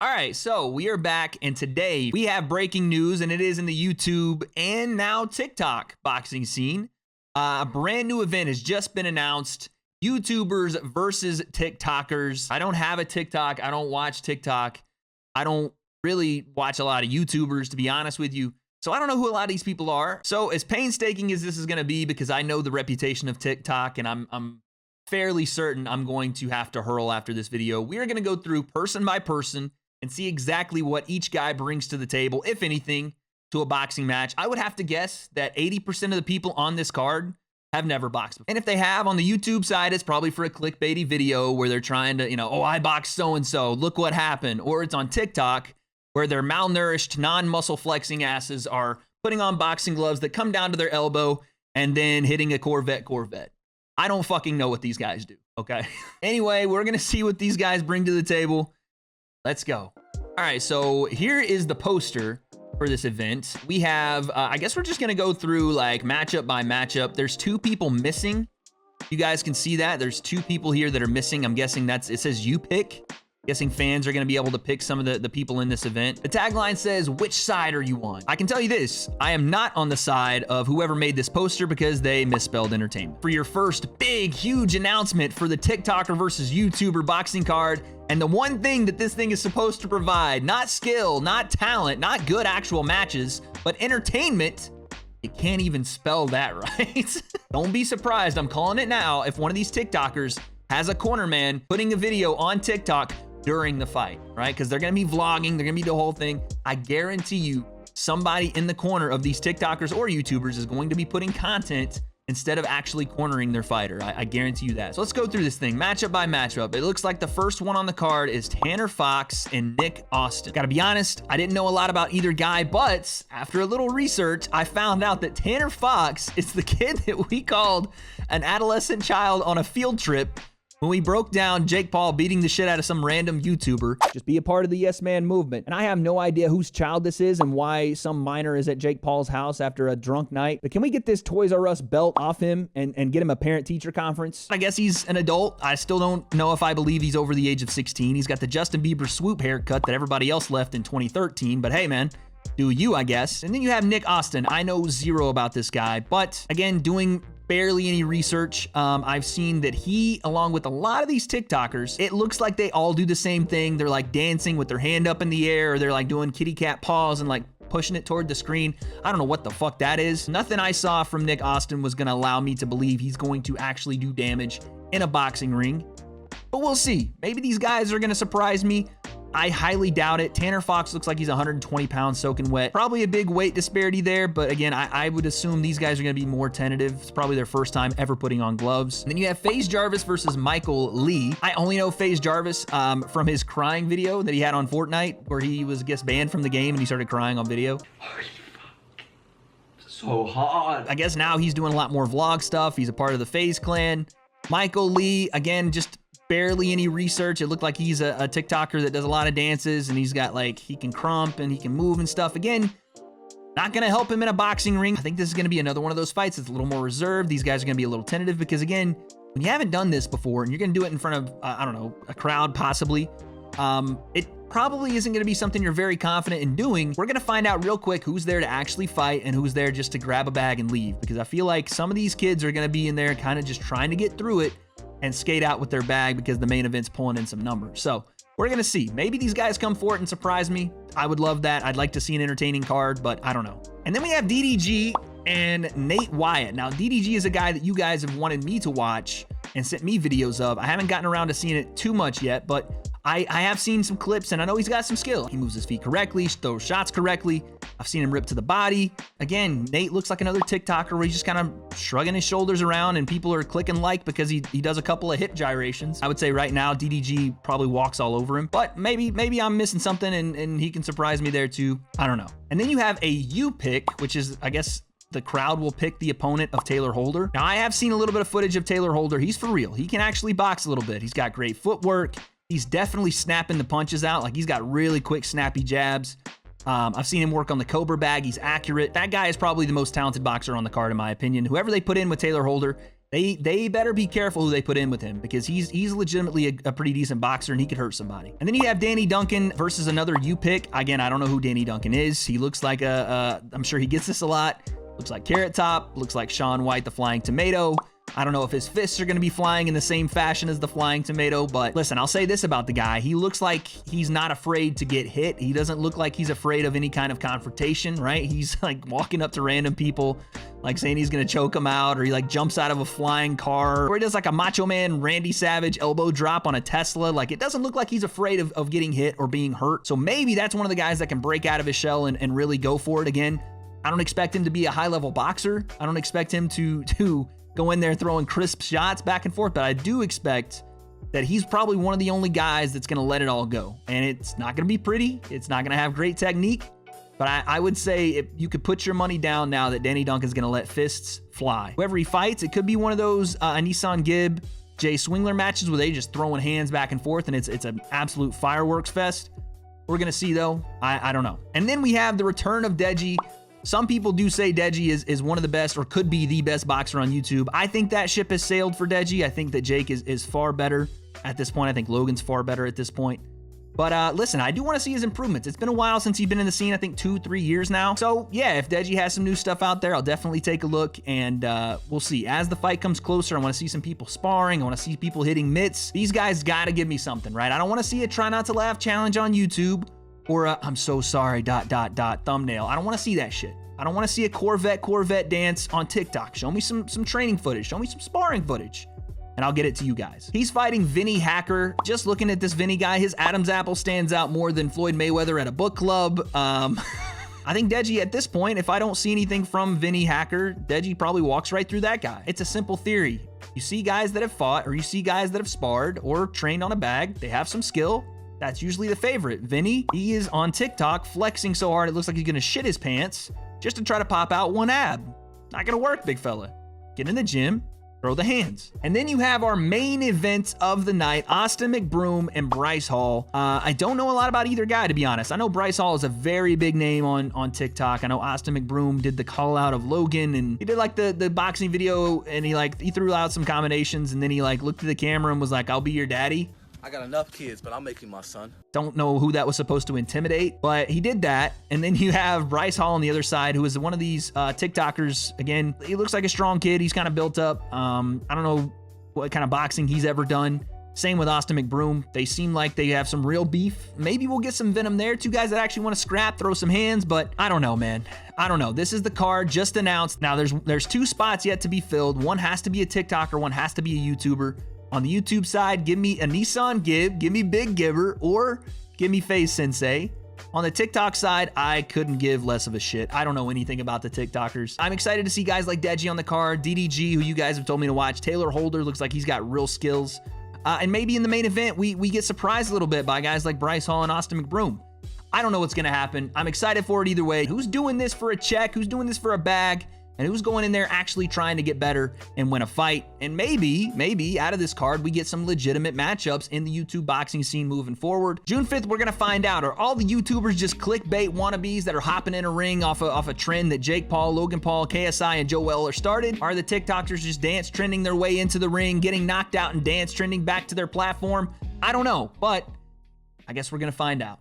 All right, so we are back, and today we have breaking news, and it is in the YouTube and now TikTok boxing scene. A brand new event has just been announced. YouTubers versus TikTokers. I don't have a TikTok. I don't watch TikTok. I don't really watch a lot of YouTubers, to be honest with you. So I don't know who a lot of these people are. So as painstaking as this is going to be, because I know the reputation of TikTok, and I'm fairly certain I'm going to have to hurl after this video, we are going to go through person by person and see exactly what each guy brings to the table, if anything, to a boxing match. I would have to guess that 80% of the people on this card have never boxed before. And if they have, on the YouTube side, it's probably for a clickbaity video where they're trying to, oh, I boxed so-and-so, look what happened. Or it's on TikTok where their malnourished, non-muscle flexing asses are putting on boxing gloves that come down to their elbow and then hitting a Corvette. I don't fucking know what these guys do, okay? Anyway, we're gonna see what these guys bring to the table. Let's go. All right, so here is the poster for this event. We have, I guess we're just gonna go through like matchup by matchup. There's 2 people missing. You guys can see that. There's 2 people here that are missing. I'm guessing it says you pick. Guessing fans are gonna be able to pick some of the people in this event. The tagline says, which side are you on? I can tell you this, I am not on the side of whoever made this poster because they misspelled entertainment. For your first big, huge announcement for the TikToker versus YouTuber boxing card, and the one thing that this thing is supposed to provide, not skill, not talent, not good actual matches, but entertainment, you can't even spell that right. Don't be surprised, I'm calling it now, if one of these TikTokers has a corner man putting a video on TikTok during the fight, right? Because they're gonna be vlogging, they're gonna be the whole thing. I guarantee you, somebody in the corner of these TikTokers or YouTubers is going to be putting content instead of actually cornering their fighter. I guarantee you that. So let's go through this thing, matchup by matchup. It looks like the first one on the card is Tanner Fox and Nick Austin. Gotta be honest, I didn't know a lot about either guy, but after a little research, I found out that Tanner Fox is the kid that we called an adolescent child on a field trip when we broke down Jake Paul beating the shit out of some random YouTuber. Just be a part of the Yes Man movement. And I have no idea whose child this is and why some minor is at Jake Paul's house after a drunk night. But can we get this Toys R Us belt off him and get him a parent-teacher conference? I guess he's an adult. I still don't know if I believe he's over the age of 16. He's got the Justin Bieber swoop haircut that everybody else left in 2013. But hey, man, do you, I guess. And then you have Nick Austin. I know zero about this guy, but again, doing barely any research. I've seen that he, along with a lot of these TikTokers, it looks like they all do the same thing. They're like dancing with their hand up in the air, or they're like doing kitty cat paws and like pushing it toward the screen. I don't know what the fuck that is. Nothing I saw from Nick Austin was gonna allow me to believe he's going to actually do damage in a boxing ring. But we'll see. Maybe these guys are gonna surprise me. I highly doubt it. Tanner Fox looks like he's 120 pounds soaking wet. Probably a big weight disparity there, but again, I would assume these guys are going to be more tentative. It's probably their first time ever putting on gloves. And then you have FaZe Jarvis versus Michael Lee. I only know FaZe Jarvis from his crying video that he had on Fortnite, where he was, I guess, banned from the game and he started crying on video. So hard. I guess now he's doing a lot more vlog stuff. He's a part of the FaZe clan. Michael Lee, again, just barely any research. It looked like he's a TikToker that does a lot of dances, and he's got like, he can crump and he can move and stuff. Again, not gonna help him in a boxing ring. I think this is gonna be another one of those fights that's a little more reserved. These guys are gonna be a little tentative because again, when you haven't done this before and you're gonna do it in front of, I don't know, a crowd possibly, it probably isn't gonna be something you're very confident in doing. We're gonna find out real quick who's there to actually fight and who's there just to grab a bag and leave, because I feel like some of these kids are gonna be in there kind of just trying to get through it and skate out with their bag because the main event's pulling in some numbers. So we're gonna see. Maybe these guys come for it and surprise me. I would love that. I'd like to see an entertaining card, but I don't know. And then we have DDG and Nate Wyatt. Now, DDG is a guy that you guys have wanted me to watch and sent me videos of. I haven't gotten around to seeing it too much yet, but I have seen some clips and I know he's got some skill. He moves his feet correctly, throws shots correctly. I've seen him rip to the body. Again, Nate looks like another TikToker where he's just kind of shrugging his shoulders around and people are clicking like because he does a couple of hip gyrations. I would say right now, DDG probably walks all over him, but maybe I'm missing something and he can surprise me there too. I don't know. And then you have a U pick, which is, I guess, the crowd will pick the opponent of Taylor Holder. Now, I have seen a little bit of footage of Taylor Holder. He's for real. He can actually box a little bit. He's got great footwork. He's definitely snapping the punches out. Like, he's got really quick, snappy jabs. I've seen him work on the Cobra bag. He's accurate. That guy is probably the most talented boxer on the card, in my opinion. Whoever they put in with Taylor Holder, They better be careful who they put in with him, because he's legitimately a pretty decent boxer and he could hurt somebody. And then you have Danny Duncan versus another U pick. Again, I don't know who Danny Duncan is. He looks like I'm sure he gets this a lot. Looks like Carrot Top, looks like Shaun White, the Flying Tomato. I don't know if his fists are going to be flying in the same fashion as the Flying Tomato, but listen, I'll say this about the guy. He looks like he's not afraid to get hit. He doesn't look like he's afraid of any kind of confrontation, right? He's like walking up to random people, like saying he's going to choke them out, or he like jumps out of a flying car, or he does like a Macho Man Randy Savage elbow drop on a Tesla. Like, it doesn't look like he's afraid of getting hit or being hurt. So maybe that's one of the guys that can break out of his shell and really go for it again. I don't expect him to be a high-level boxer. I don't expect him to go in there throwing crisp shots back and forth, but I do expect that he's probably one of the only guys that's going to let it all go. And it's not going to be pretty. It's not going to have great technique, but I would say if you could put your money down now that Danny Duncan's going to let fists fly. Whoever he fights, it could be one of those Nissan Gibb, Jay Swingler matches where they just throwing hands back and forth and it's an absolute fireworks fest. We're going to see, though. I don't know. And then we have the return of Deji. Some people do say Deji is one of the best, or could be the best boxer on YouTube. I think that ship has sailed for Deji. I think that Jake is far better at this point. I think Logan's far better at this point. But listen, I do want to see his improvements. It's been a while since he's been in the scene, I think 2-3 years now. So yeah, if Deji has some new stuff out there, I'll definitely take a look, and we'll see. As the fight comes closer, I want to see some people sparring. I want to see people hitting mitts. These guys got to give me something, right? I don't want to see a try not to laugh challenge on YouTube, or I'm so sorry ... thumbnail. I don't want to see that shit. I don't want to see a Corvette dance on TikTok. Show me some training footage. Show me some sparring footage, and I'll get it to you guys. He's fighting Vinny Hacker. Just looking at this Vinny guy, his Adam's apple stands out more than Floyd Mayweather at a book club. I think Deji at this point, if I don't see anything from Vinny Hacker, Deji probably walks right through that guy. It's a simple theory. You see guys that have fought, or you see guys that have sparred or trained on a bag, they have some skill. That's usually the favorite. Vinny, he is on TikTok flexing so hard it looks like he's gonna shit his pants just to try to pop out one ab. Not gonna work, big fella. Get in the gym, throw the hands. And then you have our main event of the night, Austin McBroom and Bryce Hall. I don't know a lot about either guy, to be honest. I know Bryce Hall is a very big name on TikTok. I know Austin McBroom did the call out of Logan, and he did like the boxing video, and he threw out some combinations, and then he like looked at the camera and was like, "I'll be your daddy." I got enough kids, but I'll make you my son. Don't know who that was supposed to intimidate, but he did that. And then you have Bryce Hall on the other side, who is one of these TikTokers. Again, he looks like a strong kid. He's kind of built up. I don't know what kind of boxing he's ever done. Same with Austin McBroom. They seem like they have some real beef. Maybe we'll get some venom there. Two guys that actually want to scrap, throw some hands, but I don't know, man. I don't know. This is the card just announced. Now there's 2 spots yet to be filled. One has to be a TikToker, one has to be a YouTuber. On the YouTube side, give me a Nissan Gibb, give me Big Gibber, or give me FaZe Sensei. On the TikTok side, I couldn't give less of a shit. I don't know anything about the TikTokers. I'm excited to see guys like Deji on the card, DDG, who you guys have told me to watch. Taylor Holder looks like he's got real skills. And maybe in the main event, we get surprised a little bit by guys like Bryce Hall and Austin McBroom. I don't know what's going to happen. I'm excited for it either way. Who's doing this for a check? Who's doing this for a bag? And who's going in there actually trying to get better and win a fight? And maybe out of this card, we get some legitimate matchups in the YouTube boxing scene moving forward. June 5th, we're going to find out. Are all the YouTubers just clickbait wannabes that are hopping in a ring off a trend that Jake Paul, Logan Paul, KSI, and Joel are started? Are the TikTokers just dance trending their way into the ring, getting knocked out and dance trending back to their platform? I don't know, but I guess we're going to find out.